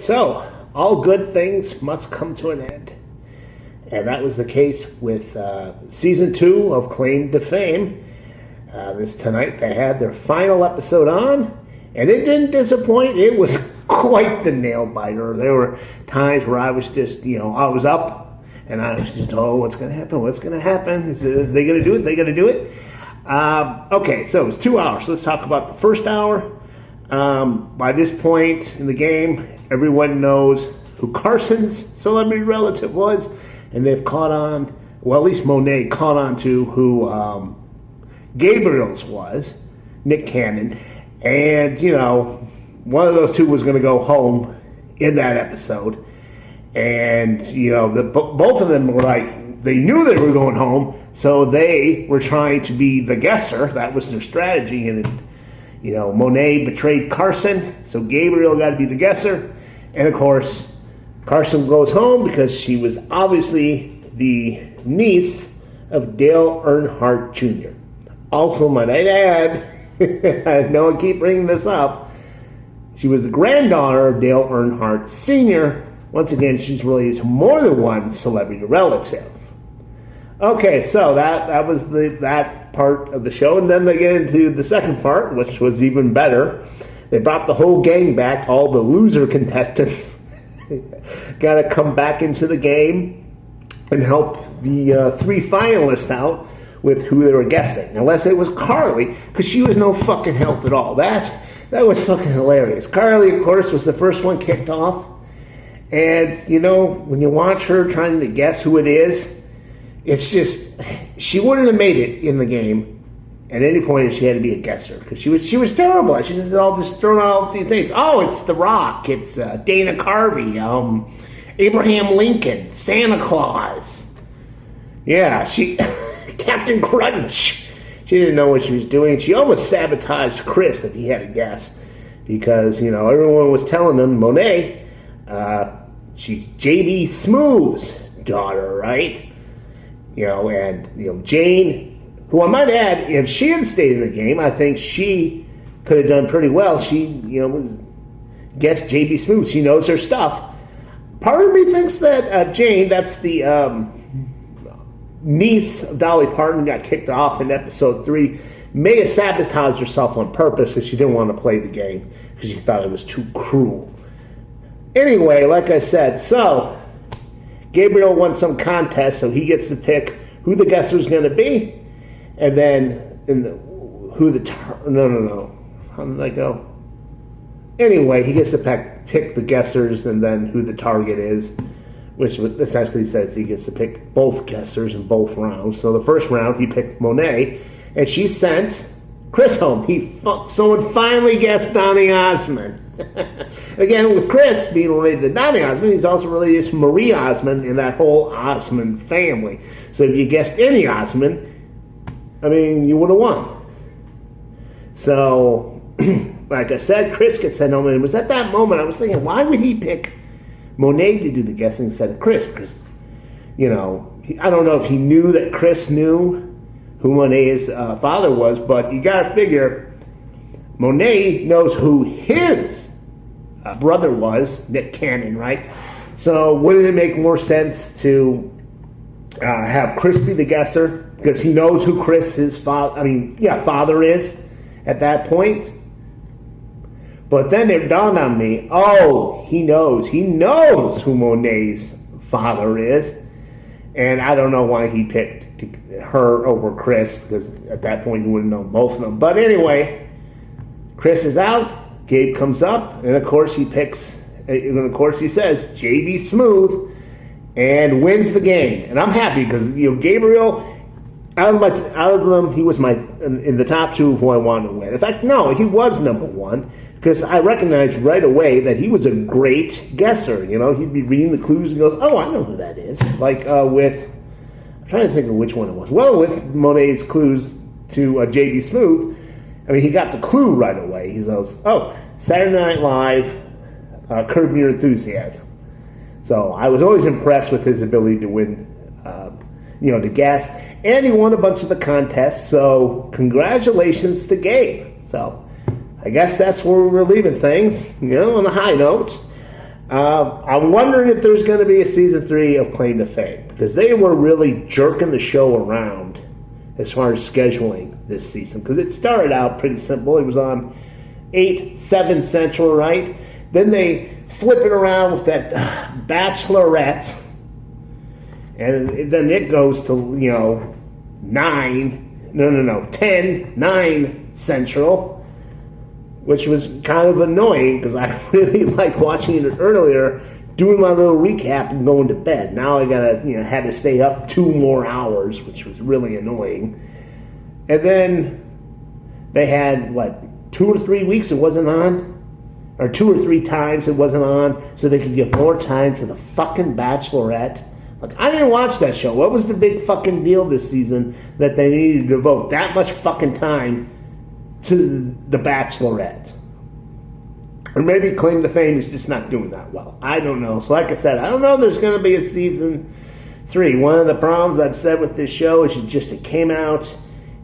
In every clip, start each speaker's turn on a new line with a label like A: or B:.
A: So, all good things must come to an end. And that was the case with season 2 of Claim to Fame. This tonight they had their final episode on, and it didn't disappoint. It was quite the nail biter. There were times where I was just, I was up, and I was just, what's going to happen? What's going to happen? Are they going to do it? They going to do it? Okay, so it was 2 hours. Let's talk about the first hour. By this point in the game, everyone knows who Carson's celebrity relative was, and they've caught on, well, at least Monet caught on to who Gabriel's was, Nick Cannon, and, one of those two was going to go home in that episode, and, both of them were like, they knew they were going home, so they were trying to be the guesser. That was their strategy, and Monet betrayed Carson, so Gabriel got to be the guesser. And of course, Carson goes home because she was obviously the niece of Dale Earnhardt Jr. Also, might I add, I know I keep bringing this up, she was the granddaughter of Dale Earnhardt Sr. Once again, she's related to more than one celebrity relative. Okay, so that was that part of the show, and then they get into the second part, which was even better. They brought the whole gang back. All the loser contestants got to come back into the game and help the three finalists out with who they were guessing. Unless it was Carly, because she was no fucking help at all. That was fucking hilarious. Carly, of course, was the first one kicked off, and when you watch her trying to guess who it is, it's just, she wouldn't have made it in the game at any point if she had to be a guesser, because she was terrible. She was all just throwing out these things. Oh, it's The Rock, it's Dana Carvey, Abraham Lincoln, Santa Claus. Yeah, Captain Crunch. She didn't know what she was doing. She almost sabotaged Chris if he had a guess, because everyone was telling him Monet, she's J.B. Smooth's daughter, right? And Jane, who I might add, if she had stayed in the game, I think she could have done pretty well. She, was guessed J.B. Smooth. She knows her stuff. Part of me thinks that Jane, that's the niece of Dolly Parton, got kicked off in episode 3, may have sabotaged herself on purpose because she didn't want to play the game because she thought it was too cruel. Anyway, like I said, so Gabriel won some contest, so he gets to pick who the guesser is going to be, and then how did I go? Anyway, he gets to pick the guessers and then who the target is, which essentially says he gets to pick both guessers in both rounds. So the first round, he picked Monet, and she sent Chris home. Someone finally guessed Donny Osmond. Again, with Chris being related to Donny Osmond, he's also related to Marie Osmond and that whole Osmond family. So if you guessed any Osmond, you would have won. So, like I said, Chris gets sent home, and it was at that moment I was thinking, why would he pick Monet to do the guessing instead of Chris? Because, I don't know if he knew that Chris knew who Monet's father was, but you got to figure Monet knows who his brother was, Nick Cannon, right? So wouldn't it make more sense to have Chris be the guesser, because he knows who Chris's father is at that point? But then it dawned on me, he knows who Monet's father is, and I don't know why he picked her over Chris, because at that point he wouldn't know both of them. But anyway, Chris is out, Gabe comes up, and of course he says J.B. Smooth, and wins the game. And I'm happy because Gabriel, out of them, he was in the top 2 of who I wanted to win. In fact, no, he was number 1, because I recognized right away that he was a great guesser. He'd be reading the clues and goes, I know who that is. Like with, I'm trying to think of which one it was. Well, with Monet's clues to J.B. Smooth, he got the clue right away. He goes, Saturday Night Live, Curb Your Enthusiasm. So I was always impressed with his ability to win, to guess. And he won a bunch of the contests, so congratulations to Gabe. So I guess that's where we're leaving things, on a high note. I'm wondering if there's going to be a season 3 of Claim to Fame, because they were really jerking the show around as far as scheduling this season, because it started out pretty simple. It was on 8, 7 Central, right? Then they flip it around with that Bachelorette, and then it goes to, 10, 9 Central, which was kind of annoying because I really liked watching it earlier, doing my little recap and going to bed. Now I had to stay up 2 more hours, which was really annoying. And then they had, 2 or 3 weeks it wasn't on? Or 2 or 3 times it wasn't on, so they could give more time to the fucking Bachelorette. I didn't watch that show. What was the big fucking deal this season that they needed to devote that much fucking time to the Bachelorette? Or maybe Claim to Fame is just not doing that well. I don't know. So like I said, I don't know if there's going to be a season 3. One of the problems I've said with this show is it came out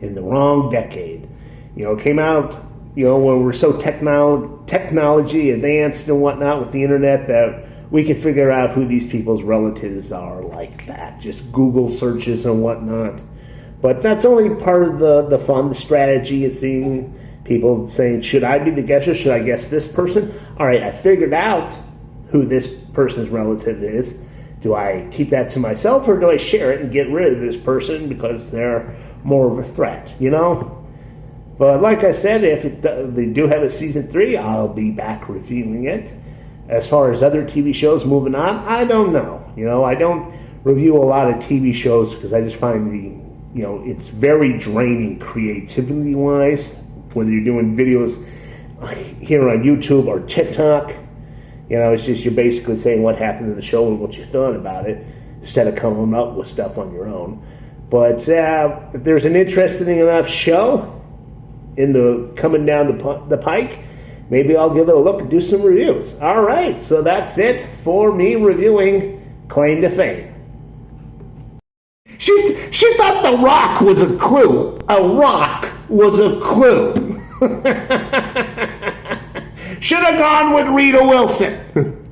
A: in the wrong decade. It came out, when we're so technology advanced and whatnot with the internet that we can figure out who these people's relatives are like that. Just Google searches and whatnot. But that's only part of the fun. The strategy is seeing people saying, should I be the guesser? Should I guess this person? All right, I figured out who this person's relative is. Do I keep that to myself, or do I share it and get rid of this person because they're more of a threat, But like I said, if they do have a season 3, I'll be back reviewing it. As far as other TV shows moving on, I don't know. I don't review a lot of TV shows because I just find it's very draining creativity-wise, whether you're doing videos here on YouTube or TikTok. It's just you're basically saying what happened in the show and what you thought about it instead of coming up with stuff on your own. But if there's an interesting enough show coming down the pike, maybe I'll give it a look and do some reviews. All right, so that's it for me reviewing Claim to Fame. She thought The Rock was a clue. A rock was a clue. Should have gone with Rita Wilson.